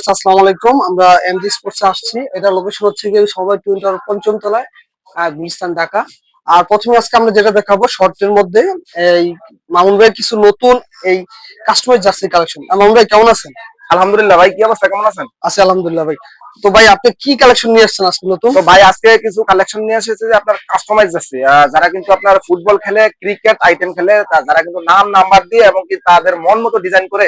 Viewers আসসালামু আলাইকুম। আমরা এমজি স্পোর্টসে আসছি। এটা লোকেশন হচ্ছে গিয়ে সবাই টুইন টাওয়ার পঞ্চম তলায়, গুলিস্তান, ঢাকা। আর প্রথমে আজকে আমরা যেটা দেখাবো শর্টের মধ্যে এই মামুন ভাইয়ের কিছু নতুন এই কাস্টমাইজ জার্সি কালেকশন। মামুন ভাই কেমন আছেন? আলহামদুলিল্লাহ ভাই, কি অবস্থা, কেমন আছেন? আছি আলহামদুলিল্লাহ ভাই। তো ভাই আপনি কি কালেকশন নিয়ে আসছেন আজকে নতুন? তো ভাই আজকে কিছু কালেকশন নিয়ে এসেছে যে আপনার কাস্টমাইজ আছে, যারা কিন্তু আপনার ফুটবল খেলে, ক্রিকেট আইটেম খেলে, যারা কিন্তু নাম নাম্বার দিয়ে এবং কি তাদের মন মতো ডিজাইন করে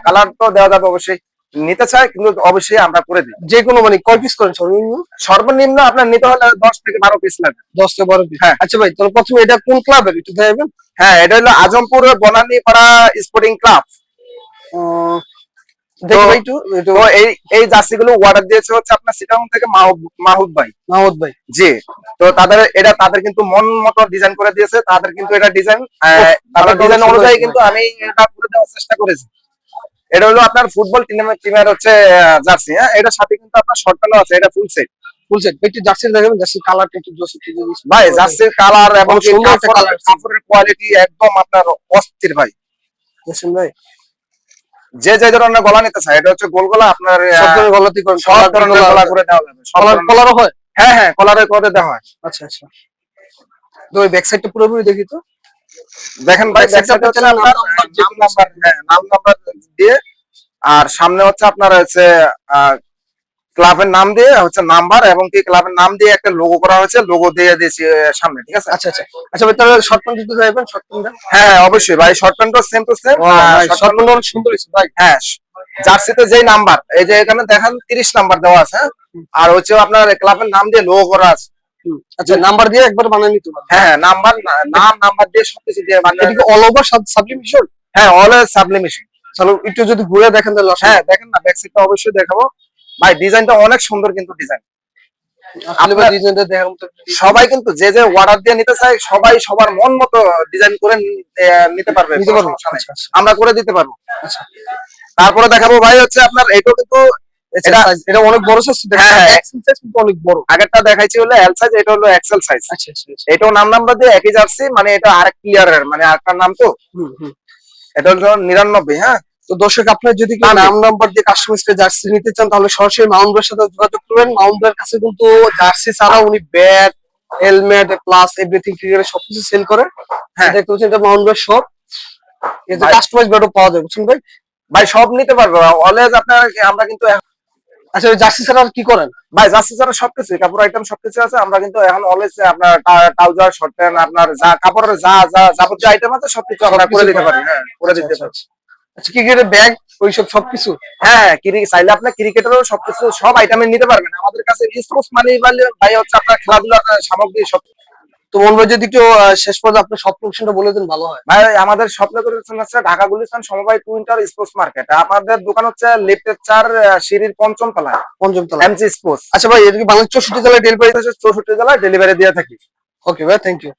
কালার তো দেওয়া যাবে অবশ্যই, নিতে চায় কিন্তু অবশ্যই আমরা করে দিই। যে কোনো মানে কয় পিস করেন সর্বনিম্ন? সর্বনিম্ন আপনার নিতে হলে 10 থেকে 12 পিস লাগবে। 10 থেকে 12 পিস। হ্যাঁ আচ্ছা ভাই, তাহলে প্রথমে এটা কোন ক্লাবের একটু দেখাবেন? হ্যাঁ, এটা হলো আজমপুর বনানী পাড়া স্পোর্টিং ক্লাব। দেখি ভাই একটু তো এই জার্সি গুলো অর্ডার দিয়েছে হচ্ছে আপনার চিটাগং থেকে মাহবুব ভাই। মাহমুদ ভাই। জি। তো তাদের কিন্তু মন মতো ডিজাইন করে দিয়েছে, তাদের কিন্তু এটা ডিজাইন, তাদের ডিজাইন অনুযায়ী কিন্তু আমি এটা করে দেওয়ার চেষ্টা করেছি। এটা হলো আপনার ফুটবল টিমের হচ্ছে জার্সি। হ্যাঁ, এটার সাথে কিন্তু আপনার শর্ট প্যান্টও আছে, এটা ফুল সেট। ফুল সেট একটু জার্সি দেখাবেন, জার্সি কালারটা একটু ভাই জার্সির কালার এবং সুন্দর একটা কালার, কাপড়ের কোয়ালিটি একদম আপনার অস্থির ভাই। দেখছেন ভাই? যে যে ধরনের গলা নিতে চায়, এটা হচ্ছে গোল গলা, আপনার সব ধরনের গলাতেই করেন, সব ধরনের গলা করে দেওয়া যাবে। কলারও হয়? হ্যাঁ হ্যাঁ, কলারে করে দেওয়া হয়। আচ্ছা আচ্ছা। তো ওই ব্যাক সাইডটা পুরোপুরি দেখি তো। দেখেন ভাই, ব্যাক সাইডে হচ্ছে আপনার নাম নাম্বার দিয়ে, আর সামনে হচ্ছে আপনার হচ্ছে ক্লাবের নাম দিয়ে হচ্ছে নাম্বার, এবং কি ক্লাবের নাম দিয়ে একটা লোগো করা হয়েছে, লোগো দিয়ে দিয়েছি সামনে। ঠিক আছে? আচ্ছা আচ্ছা আচ্ছা ভাই, তাহলে শর্ট প্যান্ট দিতে যাবেন, শর্ট প্যান্টটা? হ্যাঁ অবশ্যই ভাই, শর্ট প্যান্টও same to same. Short pant অনেক সুন্দর হয়েছে ভাই। হ্যাঁ, জার্সিতে যেই নাম্বার, এই যে এখানে দেখেন 30 নাম্বার দেওয়া আছে। হ্যাঁ, আর হচ্ছে আপনার ক্লাবের নাম দিয়ে লোগো করা আছে। আচ্ছা, নাম্বার দিয়ে একবার বানিয়ে নিতে পারবেন? হ্যাঁ, নাম্বার দিয়ে সবকিছু দিয়ে বানিয়ে। এটা কি অল ওভার সাবলিমেশন? হ্যাঁ, অলওয়েজ সাবলিমেশন। চলো একটু যদি ঘুরে দেখেন তাহলে। হ্যাঁ দেখেন না, ব্যাক সাইডটা অবশ্যই দেখাবো ভাই। ডিজাইনটা অনেক সুন্দর কিন্তু ডিজাইন। আপনার ডিজাইনটা দেখার মতো। সবাই কিন্তু যে যে অর্ডার দিয়ে নিতে চায়, সবাই সবার মন মতো ডিজাইন করে নিতে পারবে। আমরা করে দিতে পারবো। আচ্ছা, তারপরে দেখাবো ভাই হচ্ছে আপনার এটাও কিন্তু এটা অনেক বড় সাইজ। হ্যাঁ, এক্সেল সাইজ কিন্তু অনেক বড়। আগেরটা দেখাইছি হলো এল সাইজ, এটা হলো এক্সেল সাইজ। আচ্ছা আচ্ছা। এটাও নাম নাম্বার দিয়ে একই জার্সি, মানে এটা আরেক প্লেয়ারের, মানে আরেকটার নাম তো। এটা হলো 99। হ্যাঁ, তো দর্শক, আপনার যদি নাম নাম্বার দিয়ে কাস্টমাইজ করে জার্সি নিতে চান তাহলে সরাসরি মাউন্ট ভাইয়ের সাথে যোগাযোগ করবেন। মাউন্ট ভাইয়ের কাছে কিন্তু জার্সি ছাড়া উনি ব্যাট, হেলমেট প্লাস এভরিথিং ক্রিকেটের সবকিছু সেল করে। হ্যাঁ, দেখতে পাচ্ছেন এটা মাউন্ট ভাইয়ের শপ। এতে কাস্টমাইজ ব্যাটও পাওয়া যায়, বুঝছেন ভাই? ভাই সব নিতে পারবে অলওয়েজ আপনার। আমরা কিন্তু আচ্ছা, ওই জার্সি ছাড়া আর কি করেন? ভাই জার্সি ছাড়া সবকিছু, কাপড় আইটেম সবকিছু আছে। আমরা কিন্তু এখন অলওয়েজ আপনার ট্রাউজার, শর্ট প্যান্ট, আপনার যা কাপড়ের যা যা যাবতীয় আইটেম আছে সবকিছু আমরা করে দিতে পারি। হ্যাঁ, করে দিতে পারি। আচ্ছা, ক্রিকেটের ব্যাগ ওইসব সবকিছু? হ্যাঁ, চাইলে আপনার ক্রিকেটেরও সবকিছু, সব আইটেমে নিতে পারবেন আমাদের কাছে। স্পোর্টস মানে ভাই হচ্ছে আপনার খেলাধুলার সামগ্রী সব। তো মন ভাই যদি একটু শেষ পর্যন্ত আপনার স্বপ্ন লোকেশনটা বলে দেন ভালো হয়। ভাই আমাদের স্বপ্ন লোকেশন হচ্ছে ঢাকা গুলিস্তান সমবায় টুইন টাওয়ার স্পোর্টস মার্কেট। আমাদের দোকান হচ্ছে লিফটের 4 সিঁড়ির 5ম তলায়, 5ম তলায় এমজি স্পোর্টস। আচ্ছা ভাই, এটা কি বাংলাদেশ 64 জেলায় ডেলিভারি? 64 জেলায় ডেলিভারি দিয়ে থাকি। ওকে ভাই, থ্যাংক ইউ।